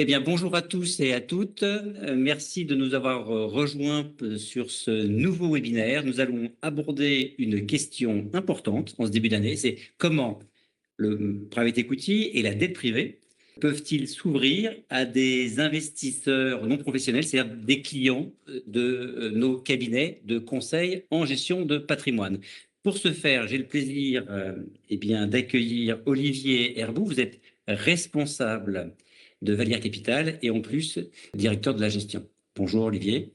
Eh bien, bonjour à tous et à toutes. Merci de nous avoir rejoints sur ce nouveau webinaire. Nous allons aborder une question importante en ce début d'année. C'est comment le private equity et la dette privée peuvent-ils s'ouvrir à des investisseurs non professionnels, c'est-à-dire des clients de nos cabinets de conseil en gestion de patrimoine. Pour ce faire, j'ai le plaisir d'accueillir Olivier Herboux. Vous êtes responsable de Valière Capital et en plus directeur de la gestion. Bonjour Olivier.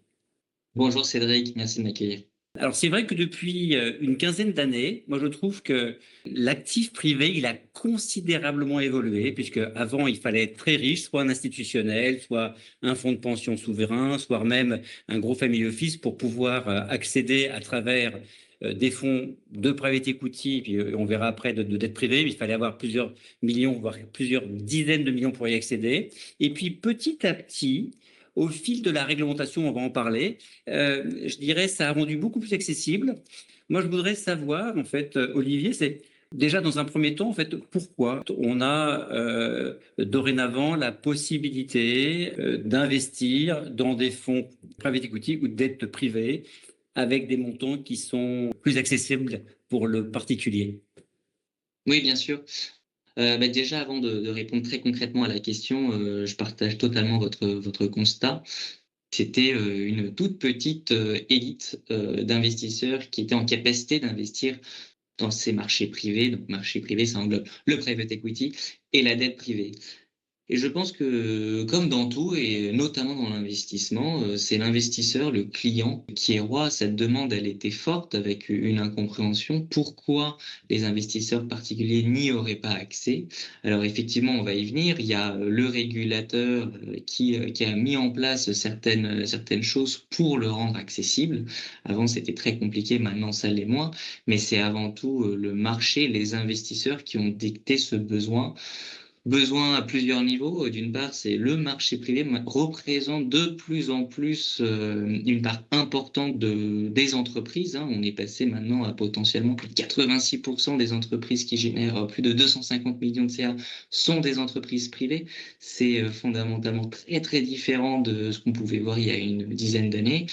Bonjour Cédric, merci de m'accueillir. Alors c'est vrai que depuis une quinzaine d'années, moi je trouve que l'actif privé, il a considérablement évolué, puisque avant il fallait être très riche, soit un institutionnel, soit un fonds de pension souverain, soit même un gros family office pour pouvoir accéder à travers des fonds de private equity, puis on verra après de dette privée, il fallait avoir plusieurs millions, voire plusieurs dizaines de millions pour y accéder. Et puis petit à petit, au fil de la réglementation, on va en parler, je dirais, ça a rendu beaucoup plus accessible. Moi, je voudrais savoir, en fait, Olivier, c'est déjà dans un premier temps, en fait, pourquoi on a dorénavant la possibilité d'investir dans des fonds private equity ou de dette privée avec des montants qui sont plus accessibles pour le particulier. Oui, bien sûr. Déjà, avant de répondre très concrètement à la question, je partage totalement votre constat. C'était une toute petite élite d'investisseurs qui étaient en capacité d'investir dans ces marchés privés. Donc, marché privé, ça englobe le private equity et la dette privée. Et je pense que, comme dans tout, et notamment dans l'investissement, c'est l'investisseur, le client, qui est roi. Cette demande, elle était forte, avec une incompréhension. Pourquoi les investisseurs particuliers n'y auraient pas accès? Alors effectivement, on va y venir. Il y a le régulateur qui a mis en place certaines choses pour le rendre accessible. Avant, c'était très compliqué, maintenant, ça l'est moins. Mais c'est avant tout le marché, les investisseurs qui ont dicté ce besoin. Besoin à plusieurs niveaux. D'une part, c'est le marché privé représente de plus en plus une part importante des entreprises, hein. On est passé maintenant à potentiellement plus de 86% des entreprises qui génèrent plus de 250 millions de CA sont des entreprises privées. C'est fondamentalement très très différent de ce qu'on pouvait voir il y a une dizaine d'années.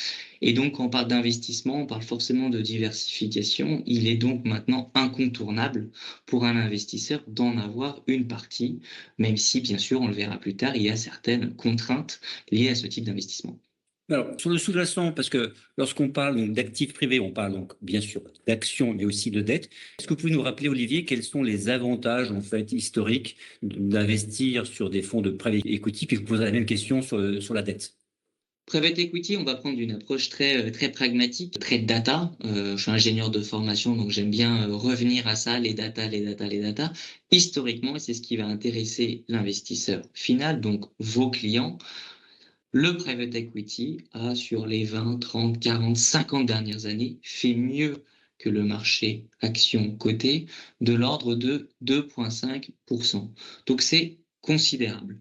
Et donc, quand on parle d'investissement, on parle forcément de diversification. Il est donc maintenant incontournable pour un investisseur d'en avoir une partie, même si, bien sûr, on le verra plus tard, il y a certaines contraintes liées à ce type d'investissement. Alors, sur le sous-jacent, parce que lorsqu'on parle d'actifs privés, on parle donc bien sûr d'actions, mais aussi de dettes. Est-ce que vous pouvez nous rappeler, Olivier, quels sont les avantages en fait historiques d'investir sur des fonds de private equity? Puis je vous poserai la même question sur la dette. Private equity, on va prendre une approche très pragmatique, très data. Je suis ingénieur de formation, donc j'aime bien revenir à ça, les data, les data, les data. Historiquement, et c'est ce qui va intéresser l'investisseur final, donc vos clients. Le private equity a, sur les 20, 30, 40, 50 dernières années, fait mieux que le marché action coté de l'ordre de 2,5%. Donc c'est considérable.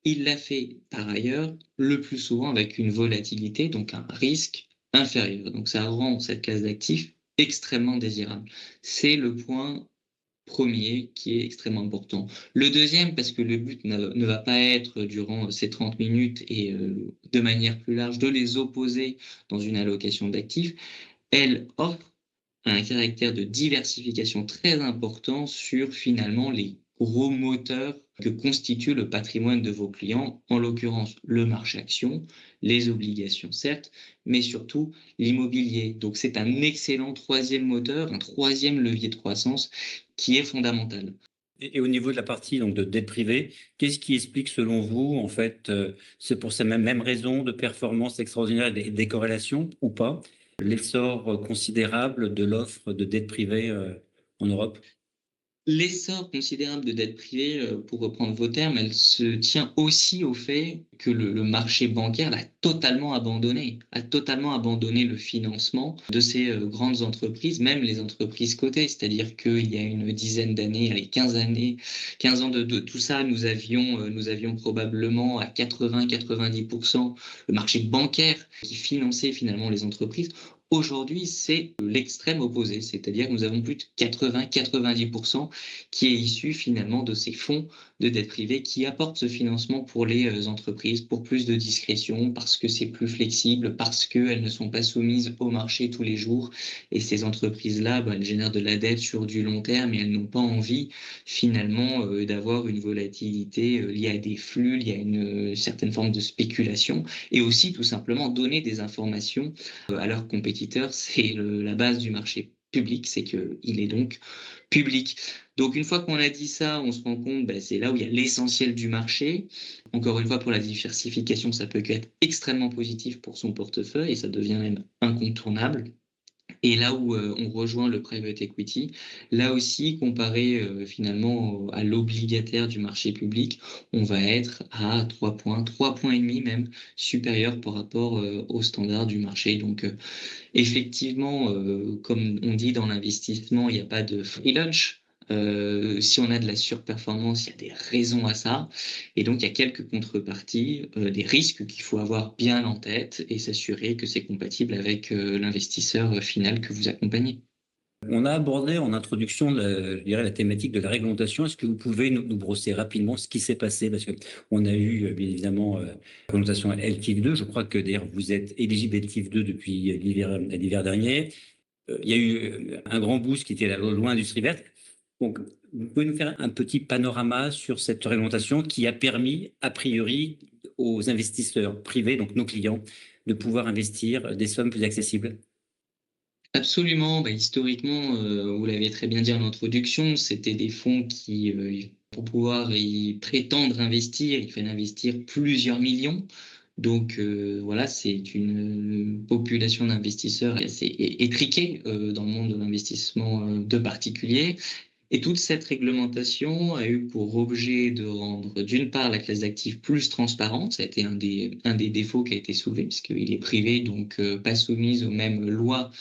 Il l'a fait par ailleurs le plus souvent avec une volatilité, donc un risque inférieur. Donc ça rend cette classe d'actifs extrêmement désirable. C'est le point premier qui est extrêmement important. Le deuxième, parce que le but ne va pas être durant ces 30 minutes et de manière plus large de les opposer dans une allocation d'actifs, elle offre un caractère de diversification très important sur finalement les gros moteurs que constitue le patrimoine de vos clients, en l'occurrence le marché action, les obligations certes, mais surtout l'immobilier. Donc c'est un excellent troisième moteur, un troisième levier de croissance qui est fondamental. Et au niveau de la partie donc de dette privée, qu'est-ce qui explique selon vous, en fait, c'est pour cette même raison de performance extraordinaire et des corrélations ou pas, l'essor considérable de l'offre de dette privée en Europe? L'essor considérable de dette privée, pour reprendre vos termes, elle se tient aussi au fait que le marché bancaire a totalement abandonné le financement de ces grandes entreprises, même les entreprises cotées. C'est-à-dire qu'il y a une dizaine d'années, allez, 15 ans de tout ça, nous avions probablement à 80-90% le marché bancaire qui finançait finalement les entreprises. Aujourd'hui, c'est l'extrême opposé, c'est-à-dire que nous avons plus de 80-90% qui est issu finalement de ces fonds de dette privée qui apportent ce financement pour les entreprises, pour plus de discrétion, parce que c'est plus flexible, parce qu'elles ne sont pas soumises au marché tous les jours. Et ces entreprises-là, elles génèrent de la dette sur du long terme et elles n'ont pas envie finalement d'avoir une volatilité liée à des flux, liée à une certaine forme de spéculation, et aussi tout simplement donner des informations à leurs compétiteurs. C'est la base du marché public, c'est qu'il est donc public. Donc une fois qu'on a dit ça, on se rend compte, c'est là où il y a l'essentiel du marché. Encore une fois, pour la diversification, ça peut être extrêmement positif pour son portefeuille et ça devient même incontournable. Et là où on rejoint le private equity, là aussi, comparé finalement à l'obligataire du marché public, on va être à 3 points, 3 points et demi même supérieur par rapport au standard du marché. Donc effectivement, comme on dit dans l'investissement, il n'y a pas de free lunch. Si on a de la surperformance, il y a des raisons à ça. Et donc, il y a quelques contreparties, des risques qu'il faut avoir bien en tête et s'assurer que c'est compatible avec l'investisseur final que vous accompagnez. On a abordé en introduction, je dirais, la thématique de la réglementation. Est-ce que vous pouvez nous brosser rapidement ce qui s'est passé? Parce qu'on a eu, bien évidemment, la réglementation LTIF 2. Je crois que d'ailleurs, vous êtes éligible LTIF 2 depuis l'hiver dernier. Il y a eu un grand boost qui était la loi Industrie verte. Donc, vous pouvez nous faire un petit panorama sur cette réglementation qui a permis, a priori, aux investisseurs privés, donc nos clients, de pouvoir investir des sommes plus accessibles? Absolument. Historiquement, vous l'avez très bien dit en introduction, c'était des fonds qui, pour pouvoir y prétendre investir, il fallait investir plusieurs millions. Donc voilà, c'est une population d'investisseurs assez étriquée dans le monde de l'investissement de particuliers. Et toute cette réglementation a eu pour objet de rendre, d'une part, la classe d'actifs plus transparente. Ça a été un des défauts qui a été soulevé, puisqu'il est privé, donc pas soumise aux mêmes lois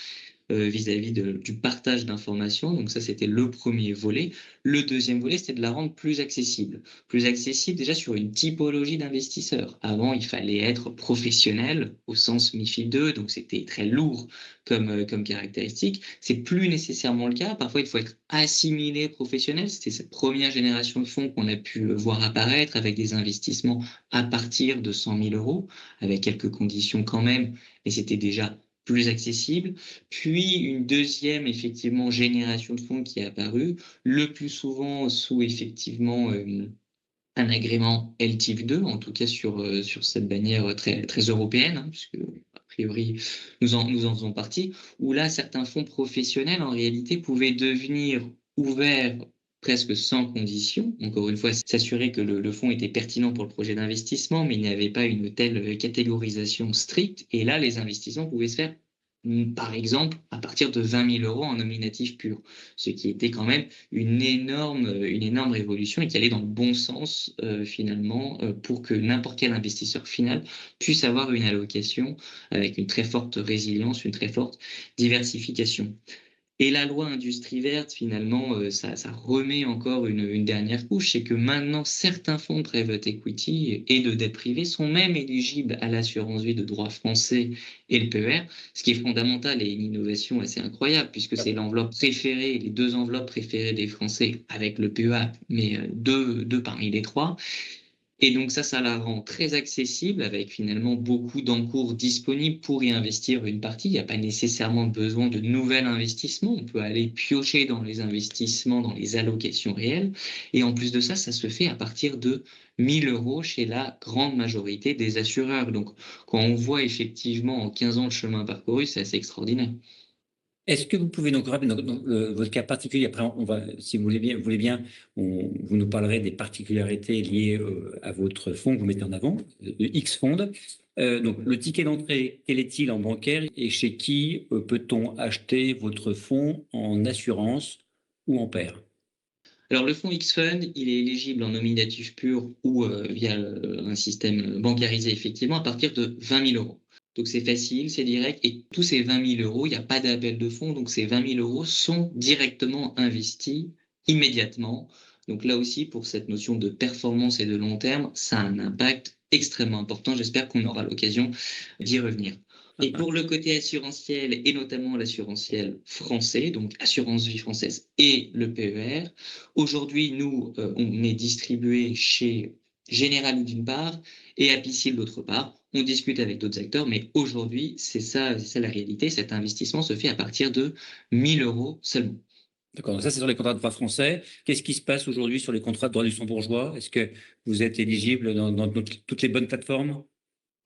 vis-à-vis du partage d'informations. Donc ça, c'était le premier volet. Le deuxième volet, c'était de la rendre plus accessible. Plus accessible déjà sur une typologie d'investisseurs. Avant, il fallait être professionnel au sens MiFID II, donc c'était très lourd comme caractéristique. C'est plus nécessairement le cas. Parfois, il faut être assimilé professionnel. C'était cette première génération de fonds qu'on a pu voir apparaître avec des investissements à partir de 100 000 euros, avec quelques conditions quand même, mais c'était déjà plus accessible. Puis une deuxième, effectivement, génération de fonds qui est apparue, le plus souvent sous, effectivement, un agrément LTIF 2, en tout cas sur cette bannière très, très européenne, puisque, a priori, nous en faisons partie, où là, certains fonds professionnels, en réalité, pouvaient devenir ouverts presque sans condition. Encore une fois, s'assurer que le fonds était pertinent pour le projet d'investissement, mais il n'y avait pas une telle catégorisation stricte. Et là, les investissements pouvaient se faire par exemple, à partir de 20 000 euros en nominatif pur, ce qui était quand même une énorme révolution et qui allait dans le bon sens finalement pour que n'importe quel investisseur final puisse avoir une allocation avec une très forte résilience, une très forte diversification. Et la loi industrie verte, finalement, ça remet encore une dernière couche, c'est que maintenant, certains fonds de private equity et de dette privée sont même éligibles à l'assurance vie de droit français et le PER, ce qui est fondamental et une innovation assez incroyable, puisque c'est l'enveloppe préférée, les deux enveloppes préférées des Français avec le PEA, mais deux parmi les trois. Et donc ça la rend très accessible avec finalement beaucoup d'encours disponibles pour y investir une partie. Il n'y a pas nécessairement besoin de nouvel investissement. On peut aller piocher dans les investissements, dans les allocations réelles. Et en plus de ça, ça se fait à partir de 1 000 euros chez la grande majorité des assureurs. Donc quand on voit effectivement en 15 ans le chemin parcouru, c'est assez extraordinaire. Est-ce que vous pouvez donc rappeler votre cas particulier? Après, on va, si vous voulez bien, vous nous parlerez des particularités liées à votre fonds que vous mettez en avant, le X-Fond. Donc, le ticket d'entrée, quel est-il en bancaire et chez qui peut-on acheter votre fonds en assurance ou en pair? Alors le fonds X-Fund, il est éligible en nominatif pur ou via un système bancarisé effectivement à partir de 20 000 euros. Donc c'est facile, c'est direct et tous ces 20 000 euros, il n'y a pas d'appel de fonds, donc ces 20 000 euros sont directement investis immédiatement. Donc là aussi, pour cette notion de performance et de long terme, ça a un impact extrêmement important. J'espère qu'on aura l'occasion d'y revenir. Et pour le côté assurantiel, et notamment l'assurantiel français, donc assurance vie française et le PER, aujourd'hui, nous, on est distribué chez Generali d'une part et Apicil d'autre part. On discute avec d'autres acteurs, mais aujourd'hui, c'est ça la réalité. Cet investissement se fait à partir de 1 000 € seulement. D'accord, donc ça c'est sur les contrats de droit français. Qu'est-ce qui se passe aujourd'hui sur les contrats de droit luxembourgeois? Est-ce que vous êtes éligible dans toutes les bonnes plateformes?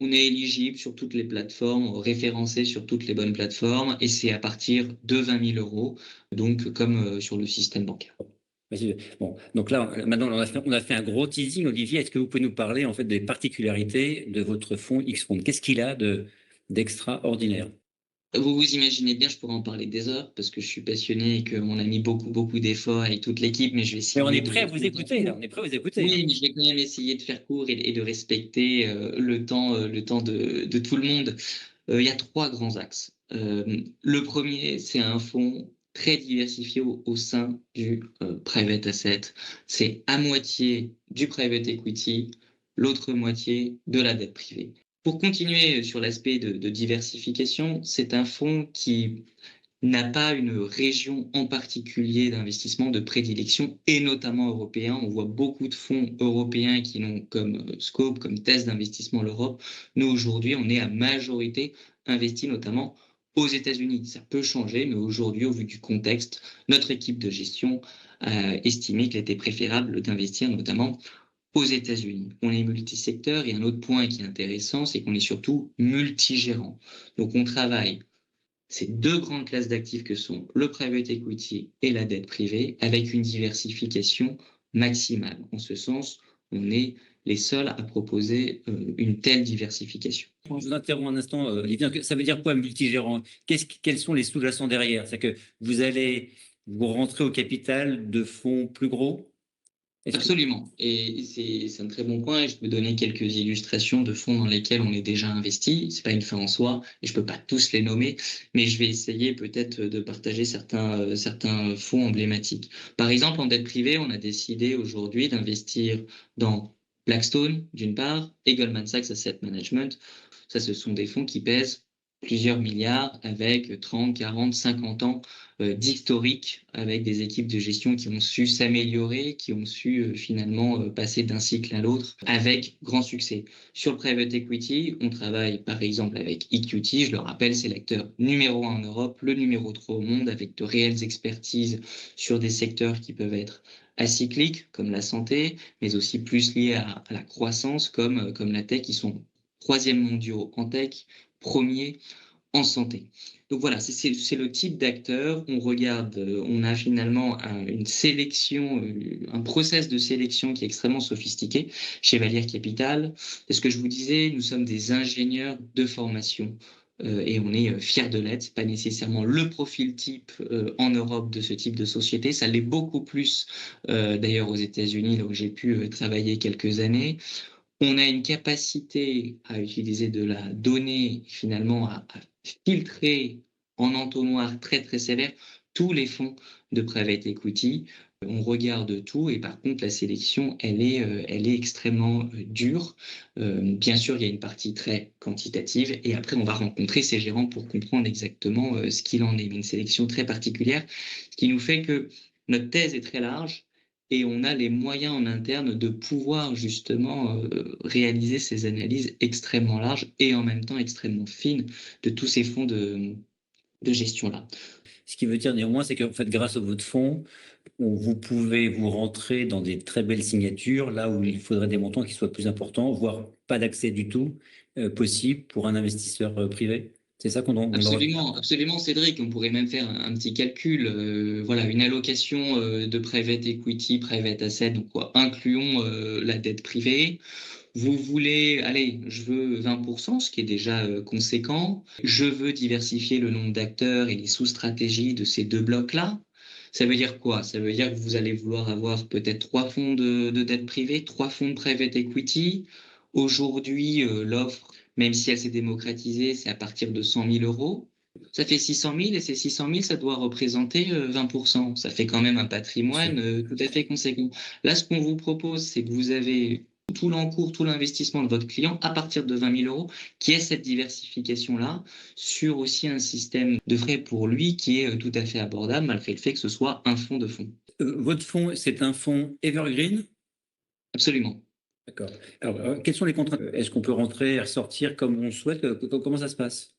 On est éligible sur toutes les plateformes, référencé sur toutes les bonnes plateformes, et c'est à partir de 20 000 €, donc comme sur le système bancaire. Bon, donc là, maintenant, on a fait un gros teasing. Olivier, est-ce que vous pouvez nous parler en fait des particularités de votre fonds X-Fond? Qu'est-ce qu'il a d'extraordinaire? Vous vous imaginez bien, je pourrais en parler des heures parce que je suis passionné et qu'on a mis beaucoup, beaucoup d'efforts avec toute l'équipe, mais je vais Et on essayer est de prêt à vous faire écouter, là. court. On est prêt à vous écouter, hein. Oui, mais je vais quand même essayer de faire court et de respecter le temps de tout le monde. Il y a trois grands axes. Le premier, c'est un fonds très diversifié au sein du private asset. C'est à moitié du private equity, l'autre moitié de la dette privée. Pour continuer sur l'aspect de diversification, c'est un fonds qui n'a pas une région en particulier d'investissement de prédilection, et notamment européen. On voit beaucoup de fonds européens qui n'ont comme scope, comme thèse d'investissement l'Europe. Nous, aujourd'hui, on est à majorité investi notamment aux États-Unis. Ça peut changer, mais aujourd'hui, au vu du contexte, notre équipe de gestion a estimé qu'il était préférable d'investir notamment aux États-Unis. On est multisecteur, et un autre point qui est intéressant, c'est qu'on est surtout multigérant. Donc on travaille ces deux grandes classes d'actifs que sont le private equity et la dette privée, avec une diversification maximale. En ce sens, on est les seuls à proposer une telle diversification. Je vous interromps un instant, Olivier. Ça veut dire quoi multigérant? Quels sont les sous-jacents derrière? C'est-à-dire que vous rentrez au capital de fonds plus gros? Est-ce que Absolument. Et c'est un très bon point. Et je peux donner quelques illustrations de fonds dans lesquels on est déjà investi. C'est pas une fin en soi, et je peux pas tous les nommer, mais je vais essayer peut-être de partager certains fonds emblématiques. Par exemple, en dette privée, on a décidé aujourd'hui d'investir dans Blackstone, d'une part, et Goldman Sachs Asset Management. Ça, ce sont des fonds qui pèsent plusieurs milliards avec 30, 40, 50 ans d'historique, avec des équipes de gestion qui ont su s'améliorer, qui ont su finalement passer d'un cycle à l'autre avec grand succès. Sur le private equity, on travaille par exemple avec EQT, je le rappelle, c'est l'acteur numéro 1 en Europe, le numéro 3 au monde, avec de réelles expertises sur des secteurs qui peuvent être acycliques, comme la santé, mais aussi plus liés à la croissance, comme la tech, qui sont troisième mondiaux en tech, premier en santé. Donc voilà, c'est le type d'acteur. On regarde, on a finalement une sélection, un process de sélection qui est extrêmement sophistiqué chez Valier Capital. C'est ce que je vous disais, nous sommes des ingénieurs de formation. Et on est fiers de l'être. C'est pas nécessairement le profil type en Europe de ce type de société. Ça l'est beaucoup plus d'ailleurs aux États-Unis, là où j'ai pu travailler quelques années. On a une capacité à utiliser de la donnée, finalement à filtrer en entonnoir très très sévère tous les fonds de private equity. On regarde tout, et par contre la sélection, elle est extrêmement dure. Bien sûr, il y a une partie très quantitative, et après on va rencontrer ces gérants pour comprendre exactement ce qu'il en est. Mais une sélection très particulière, ce qui nous fait que notre thèse est très large, et on a les moyens en interne de pouvoir justement réaliser ces analyses extrêmement larges et en même temps extrêmement fines de tous ces fonds de gestion-là. Ce qui veut dire néanmoins, c'est qu'en fait, grâce à votre fonds, vous pouvez vous rentrer dans des très belles signatures, là où il faudrait des montants qui soient plus importants, voire pas d'accès du tout possible pour un investisseur privé. C'est ça qu'on doit retenir. Absolument, absolument, Cédric. On pourrait même faire un petit calcul. Voilà, une allocation de private equity, private asset, donc quoi, incluons la dette privée. Vous voulez, allez, je veux 20%, ce qui est déjà conséquent. Je veux diversifier le nombre d'acteurs et les sous-stratégies de ces deux blocs-là. Ça veut dire quoi? Ça veut dire que vous allez vouloir avoir peut-être trois fonds de dette privée, trois fonds de private equity. Aujourd'hui, l'offre, même si elle s'est démocratisée, c'est à partir de 100 000 €. Ça fait 600 000, et ces 600 000, ça doit représenter 20%. Ça fait quand même un patrimoine tout à fait conséquent. Là, ce qu'on vous propose, c'est que vous avez tout l'encours, tout l'investissement de votre client à partir de 20 000 euros, qui est cette diversification-là sur aussi un système de frais pour lui qui est tout à fait abordable malgré le fait que ce soit un fonds de fonds. Votre fonds, c'est un fonds evergreen? Absolument. D'accord. Alors, quelles sont les contraintes? Est-ce qu'on peut rentrer et ressortir comme on souhaite? Comment ça se passe?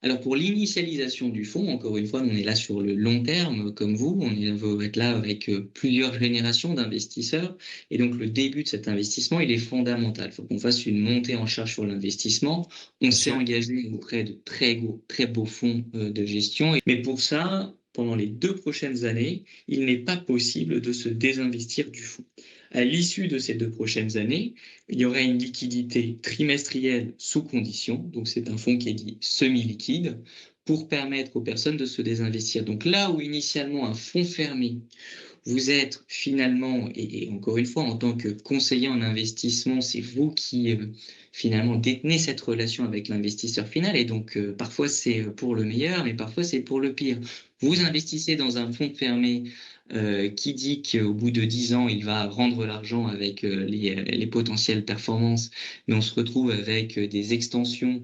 Alors pour l'initialisation du fonds, encore une fois, on est là sur le long terme, comme vous, va être là avec plusieurs générations d'investisseurs. Et donc le début de cet investissement, il est fondamental. Il faut qu'on fasse une montée en charge sur l'investissement. On Bien s'est sûr. engagé auprès de très beaux fonds de gestion. Mais pour ça, pendant les 2 prochaines années, il n'est pas possible de se désinvestir du fonds. À l'issue de ces 2 prochaines années, il y aura une liquidité trimestrielle sous condition, donc c'est un fonds qui est dit semi-liquide, pour permettre aux personnes de se désinvestir. Donc là où initialement un fonds fermé, vous êtes finalement, et encore une fois, en tant que conseiller en investissement, c'est vous qui finalement détenez cette relation avec l'investisseur final, et donc parfois c'est pour le meilleur, mais parfois c'est pour le pire. Vous investissez dans un fonds fermé qui dit qu'au bout de 10 ans, il va rendre l'argent avec les potentielles performances, mais on se retrouve avec des extensions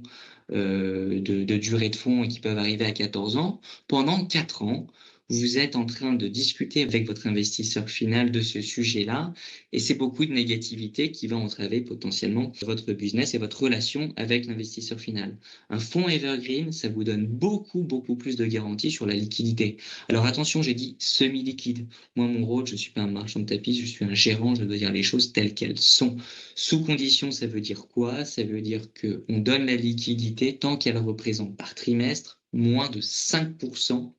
de durée de fonds qui peuvent arriver à 14 ans. Pendant 4 ans, vous êtes en train de discuter avec votre investisseur final de ce sujet-là, et c'est beaucoup de négativité qui va entraver potentiellement votre business et votre relation avec l'investisseur final. Un fonds evergreen, ça vous donne beaucoup plus de garanties sur la liquidité. Alors attention, j'ai dit semi-liquide. Moi, mon rôle, je ne suis pas un marchand de tapis, je suis un gérant, je dois dire les choses telles qu'elles sont. Sous condition, ça veut dire quoi? Ça veut dire qu'on donne la liquidité tant qu'elle représente par trimestre moins de 5%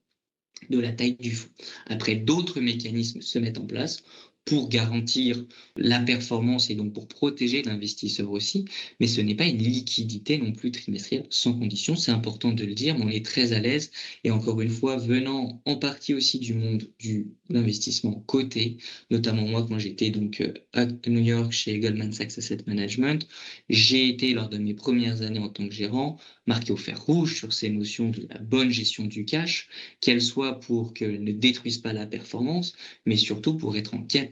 de la taille du fonds. Après, d'autres mécanismes se mettent en place pour garantir la performance et donc pour protéger l'investisseur aussi, mais ce n'est pas une liquidité non plus trimestrielle sans condition, c'est important de le dire, mais on est très à l'aise, et encore une fois, venant en partie aussi du monde de l'investissement coté, notamment moi quand j'étais donc à New York chez Goldman Sachs Asset Management, j'ai été lors de mes premières années en tant que gérant marqué au fer rouge sur ces notions de la bonne gestion du cash, qu'elle soit pour qu'elle ne détruise pas la performance, mais surtout pour être en capacité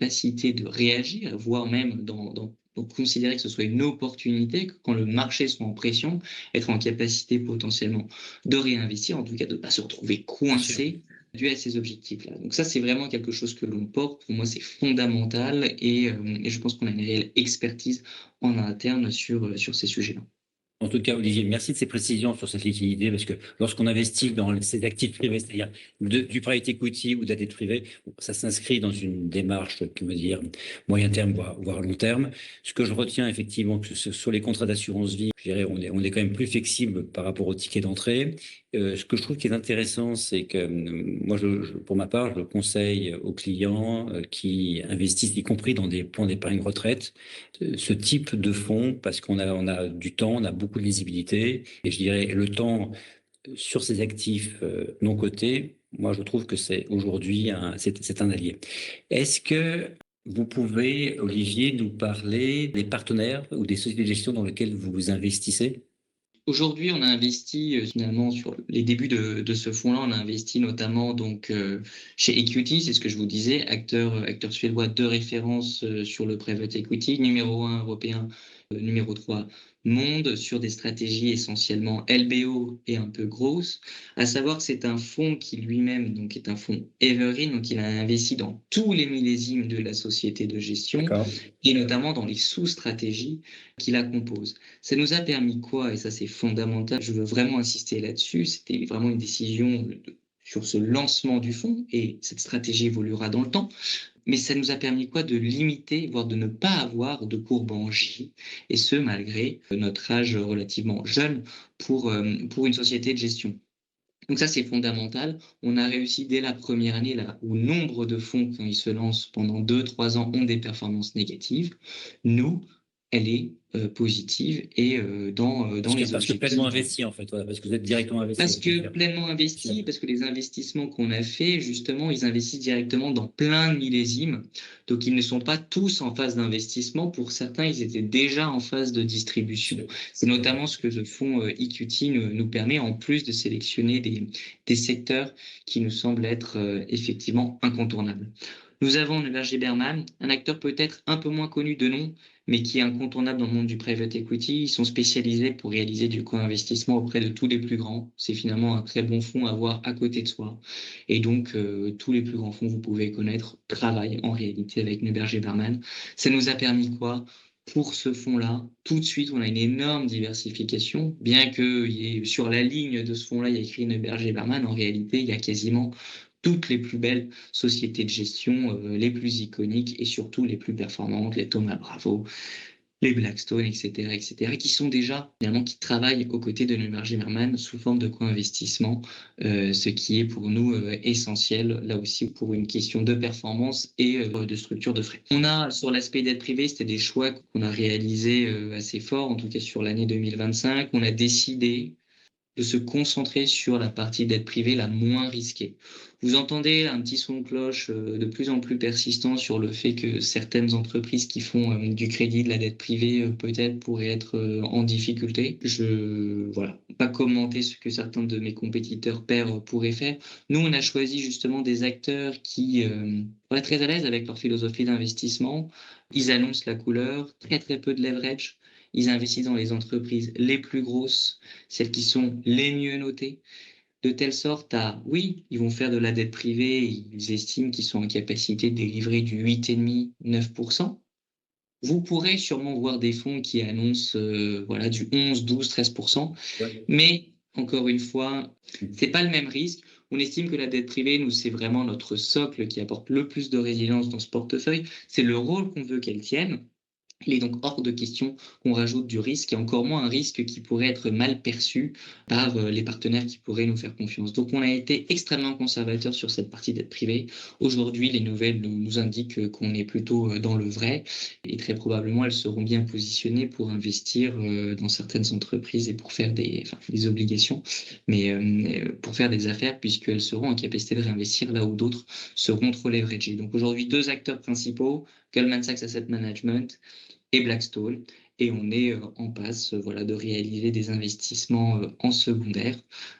de réagir, voire même donc considérer que ce soit une opportunité, que quand le marché soit en pression, être en capacité potentiellement de réinvestir, en tout cas de ne pas se retrouver Bien sûr. coincé dû à ces objectifs-là. Donc ça, c'est vraiment quelque chose que l'on porte. Pour moi, c'est fondamental, et je pense qu'on a une réelle expertise en interne sur ces sujets-là. En tout cas, Olivier, merci de ces précisions sur cette liquidité, parce que lorsqu'on investit dans ces actifs privés, c'est-à-dire du private equity ou de la dette privée, ça s'inscrit dans une démarche, comment dire, moyen terme, voire long terme. Ce que je retiens effectivement, que sur les contrats d'assurance vie, je dirais, on est quand même plus flexible par rapport au ticket d'entrée. Ce que je trouve qui est intéressant, c'est que moi, pour ma part, je conseille aux clients qui investissent, y compris dans des plans d'épargne retraite, ce type de fonds, parce qu'on a du temps, on a beaucoup de lisibilité, et je dirais le temps sur ces actifs non cotés, moi je trouve que c'est aujourd'hui c'est un allié. Est-ce que vous pouvez, Olivier, nous parler des partenaires ou des sociétés de gestion dans lesquelles vous investissez? Aujourd'hui, on a investi finalement sur les débuts de ce fonds-là, on a investi notamment donc chez Equity, c'est ce que je vous disais, acteur suédois de référence sur le private equity, numéro 1 européen, numéro 3 monde, sur des stratégies essentiellement LBO et un peu grosses. À savoir que c'est un fonds qui lui-même donc est un fonds evergreen, donc il a investi dans tous les millésimes de la société de gestion D'accord. et notamment dans les sous-stratégies qui la composent. Ça nous a permis quoi? Et ça, c'est fondamental. Je veux vraiment insister là-dessus. C'était vraiment une décision sur ce lancement du fonds, et cette stratégie évoluera dans le temps. Mais ça nous a permis quoi? De limiter, voire de ne pas avoir de courbe en J, et ce, malgré notre âge relativement jeune pour une société de gestion. Donc ça, c'est fondamental. On a réussi dès la première année, là où nombre de fonds, quand ils se lancent pendant 2, 3 ans, ont des performances négatives. Nous, elle est positive, et dans les Parce que pleinement objectifs. investi, en fait, voilà, parce que vous êtes directement investi. Parce que pleinement investi, parce que les investissements qu'on a faits, justement, ils investissent directement dans plein de millésimes. Donc, ils ne sont pas tous en phase d'investissement. Pour certains, ils étaient déjà en phase de distribution. C'est notamment ce que le fonds EQT nous permet, en plus de sélectionner des secteurs qui nous semblent être effectivement incontournables. Nous avons Neuberger Berman, un acteur peut-être un peu moins connu de nom, mais qui est incontournable dans le monde du private equity. Ils sont spécialisés pour réaliser du co-investissement auprès de tous les plus grands. C'est finalement un très bon fonds à avoir à côté de soi. Et donc, tous les plus grands fonds, vous pouvez connaître, travaillent en réalité avec Neuberger Berman. Ça nous a permis quoi? Pour ce fonds-là, tout de suite, on a une énorme diversification. Bien que sur la ligne de ce fonds-là, il y a écrit Neuberger Berman, en réalité, il y a quasiment toutes les plus belles sociétés de gestion, les plus iconiques et surtout les plus performantes, les Thomas Bravo, les Blackstone, etc., qui sont déjà, finalement, qui travaillent aux côtés de Neuberger Berman sous forme de co-investissement, ce qui est pour nous essentiel, là aussi, pour une question de performance et de structure de frais. On a, sur l'aspect dette privée, c'était des choix qu'on a réalisés assez forts, en tout cas sur l'année 2025. On a décidé de se concentrer sur la partie dette privée la moins risquée. Vous entendez un petit son de cloche de plus en plus persistant sur le fait que certaines entreprises qui font du crédit, de la dette privée, peut-être pourraient être en difficulté. Voilà, pas commenter ce que certains de mes compétiteurs pairs pourraient faire. Nous, on a choisi justement des acteurs qui sont très à l'aise avec leur philosophie d'investissement. Ils annoncent la couleur, très très peu de leverage. Ils investissent dans les entreprises les plus grosses, celles qui sont les mieux notées, de telle sorte à, oui, ils vont faire de la dette privée, ils estiment qu'ils sont en capacité de délivrer du 8,5-9%. Vous pourrez sûrement voir des fonds qui annoncent voilà, du 11, 12, 13%, Ouais. mais encore une fois, c'est pas le même risque. On estime que la dette privée, nous, c'est vraiment notre socle qui apporte le plus de résilience dans ce portefeuille. C'est le rôle qu'on veut qu'elle tienne. Il est donc hors de question qu'on rajoute du risque et encore moins un risque qui pourrait être mal perçu par les partenaires qui pourraient nous faire confiance. Donc on a été extrêmement conservateur sur cette partie dette privée. Aujourd'hui, les nouvelles nous indiquent qu'on est plutôt dans le vrai et très probablement elles seront bien positionnées pour investir dans certaines entreprises et pour faire des obligations, mais pour faire des affaires puisqu'elles seront en capacité de réinvestir là où d'autres seront trop leveragées. Donc aujourd'hui, deux acteurs principaux, Goldman Sachs Asset Management et Blackstone. Et on est en passe voilà, de réaliser des investissements en secondaire.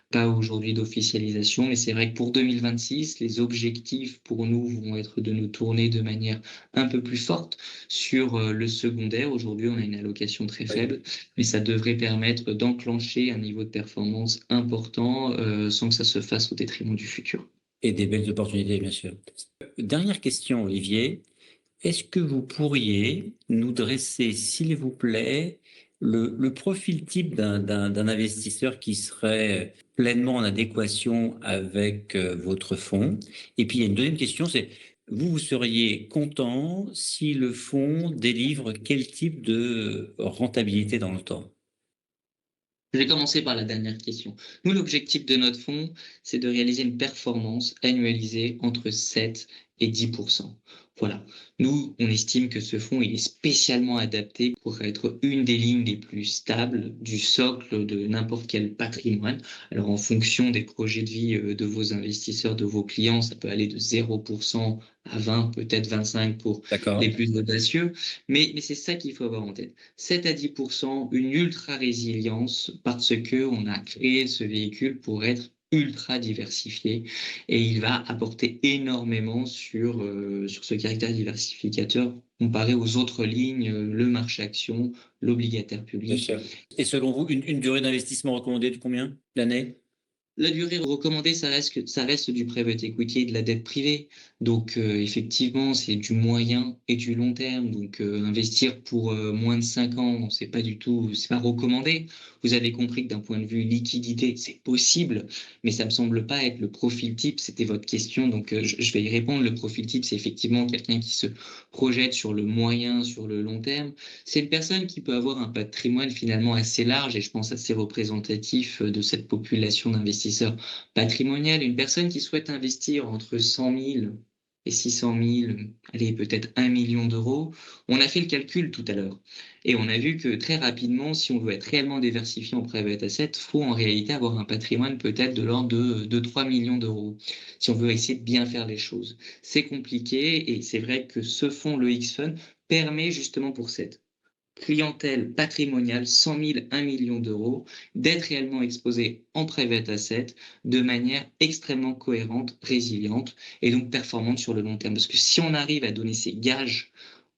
Pas aujourd'hui d'officialisation, mais c'est vrai que pour 2026, les objectifs pour nous vont être de nous tourner de manière un peu plus forte sur le secondaire. Aujourd'hui, on a une allocation très faible, mais ça devrait permettre d'enclencher un niveau de performance important sans que ça se fasse au détriment du futur. Et des belles opportunités, bien sûr. Dernière question, Olivier. Est-ce que vous pourriez nous dresser, s'il vous plaît, le profil type d'un investisseur qui serait pleinement en adéquation avec votre fonds? Et puis, il y a une deuxième question, c'est vous seriez content si le fonds délivre quel type de rentabilité dans le temps? Je vais commencer par la dernière question. Nous, l'objectif de notre fonds, c'est de réaliser une performance annualisée entre 7 et 10%. Voilà. Nous, on estime que ce fonds, il est spécialement adapté pour être une des lignes les plus stables du socle de n'importe quel patrimoine. Alors, en fonction des projets de vie de vos investisseurs, de vos clients, ça peut aller de 0% à 20, peut-être 25 pour les D'accord. plus audacieux. Mais c'est ça qu'il faut avoir en tête. 7 à 10%, une ultra résilience parce que on a créé ce véhicule pour être ultra diversifié et il va apporter énormément sur ce caractère diversificateur comparé aux autres lignes, le marché action, l'obligataire Bien public. sûr. Et selon vous, une durée d'investissement recommandée de combien d'années? La durée recommandée, ça reste du private equity et de la dette privée. Donc, effectivement, c'est du moyen et du long terme. Donc, investir pour moins de 5 ans, c'est pas du tout, c'est pas recommandé. Vous avez compris que d'un point de vue liquidité, c'est possible, mais ça me semble pas être le profil type. C'était votre question, donc je vais y répondre. Le profil type, c'est effectivement quelqu'un qui se projette sur le moyen, sur le long terme. C'est une personne qui peut avoir un patrimoine finalement assez large et je pense assez représentatif de cette population d'investisseurs patrimoniaux. Une personne qui souhaite investir entre 100 000 et 600 000, allez, peut-être 1 million d'euros. On a fait le calcul tout à l'heure et on a vu que très rapidement, si on veut être réellement diversifié en private asset, il faut en réalité avoir un patrimoine peut-être de l'ordre de 3 millions d'euros si on veut essayer de bien faire les choses. C'est compliqué et c'est vrai que ce fonds, le X-Fund, permet justement pour cette clientèle patrimoniale, 100 000, 1 million d'euros, d'être réellement exposé en private asset de manière extrêmement cohérente, résiliente et donc performante sur le long terme. Parce que si on arrive à donner ces gages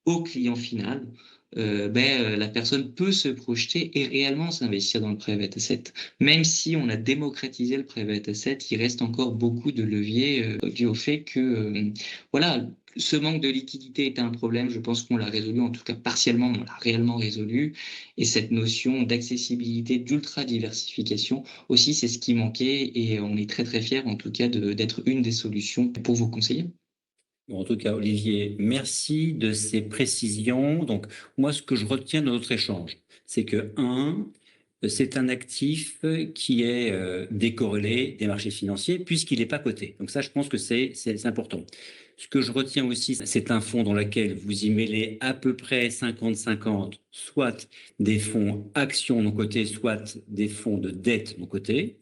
au client final, la personne peut se projeter et réellement s'investir dans le private asset. Même si on a démocratisé le private asset, il reste encore beaucoup de leviers, dû au fait que, voilà, ce manque de liquidité était un problème. Je pense qu'on l'a résolu, en tout cas partiellement, mais on l'a réellement résolu et cette notion d'accessibilité, d'ultra diversification aussi, c'est ce qui manquait et on est très, très fiers en tout cas d'être une des solutions pour vous conseiller. Bon, en tout cas, Olivier, merci de ces précisions. Donc, moi, ce que je retiens de notre échange, c'est que, c'est un actif qui est décorrélé des marchés financiers puisqu'il n'est pas coté. Donc ça, je pense que c'est important. Ce que je retiens aussi, c'est un fonds dans lequel vous y mêlez à peu près 50-50, soit des fonds actions non cotés, soit des fonds de dette non cotés.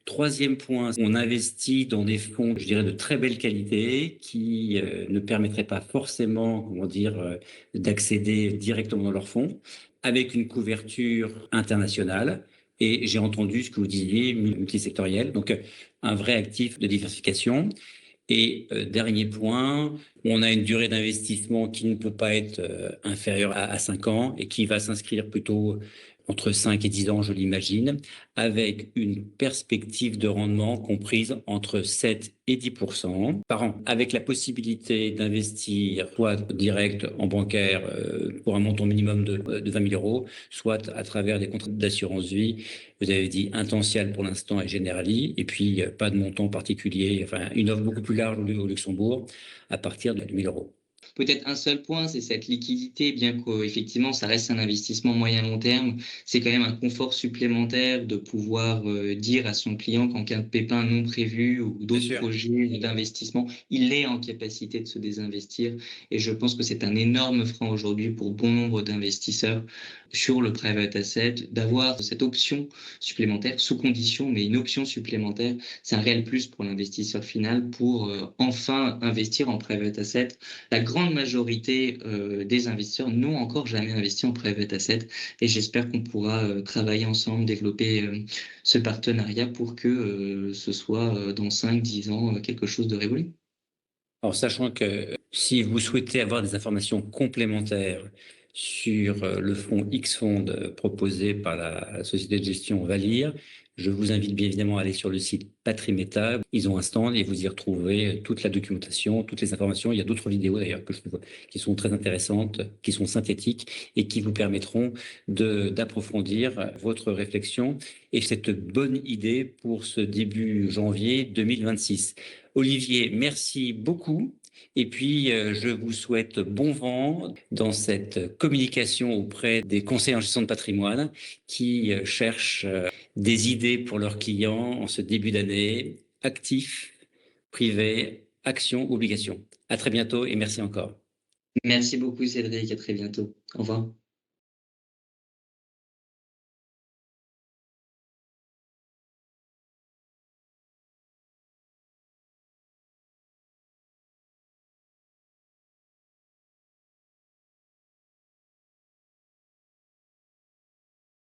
Troisième point, on investit dans des fonds, je dirais, de très belle qualité qui ne permettraient pas forcément, comment dire, d'accéder directement dans leurs fonds, avec une couverture internationale. Et j'ai entendu ce que vous disiez, multisectoriel, donc un vrai actif de diversification. Et dernier point, on a une durée d'investissement qui ne peut pas être inférieure à 5 ans et qui va s'inscrire plutôt entre 5 et 10 ans, je l'imagine, avec une perspective de rendement comprise entre 7 et 10% par an, avec la possibilité d'investir soit direct en bancaire pour un montant minimum de 20 000 euros, soit à travers des contrats d'assurance vie. Vous avez dit Intential pour l'instant et Generali, et puis pas de montant particulier, enfin une offre beaucoup plus large au Luxembourg à partir de 1 000 euros. Peut-être un seul point, c'est cette liquidité, bien qu'effectivement, ça reste un investissement moyen-long terme. C'est quand même un confort supplémentaire de pouvoir dire à son client qu'en cas de pépin non prévu ou Bien d'autres sûr. projets d'investissement, il est en capacité de se désinvestir. Et je pense que c'est un énorme frein aujourd'hui pour bon nombre d'investisseurs sur le private asset, d'avoir cette option supplémentaire, sous condition, mais une option supplémentaire, c'est un réel plus pour l'investisseur final pour enfin investir en private asset. La grande majorité des investisseurs n'ont encore jamais investi en private asset et j'espère qu'on pourra travailler ensemble, développer ce partenariat pour que ce soit dans 5, 10 ans quelque chose de révolu. Alors, sachant que si vous souhaitez avoir des informations complémentaires sur le fonds X-Fond proposé par la société de gestion Valir, je vous invite bien évidemment à aller sur le site Patrimeta. Ils ont un stand et vous y retrouvez toute la documentation, toutes les informations. Il y a d'autres vidéos d'ailleurs que je trouve qui sont très intéressantes, qui sont synthétiques et qui vous permettront d'approfondir votre réflexion et cette bonne idée pour ce début janvier 2026. Olivier, merci beaucoup. Et puis, je vous souhaite bon vent dans cette communication auprès des conseillers en gestion de patrimoine qui cherchent des idées pour leurs clients en ce début d'année, actifs, privés, actions, obligations. À très bientôt et merci encore. Merci beaucoup Cédric, à très bientôt. Au revoir.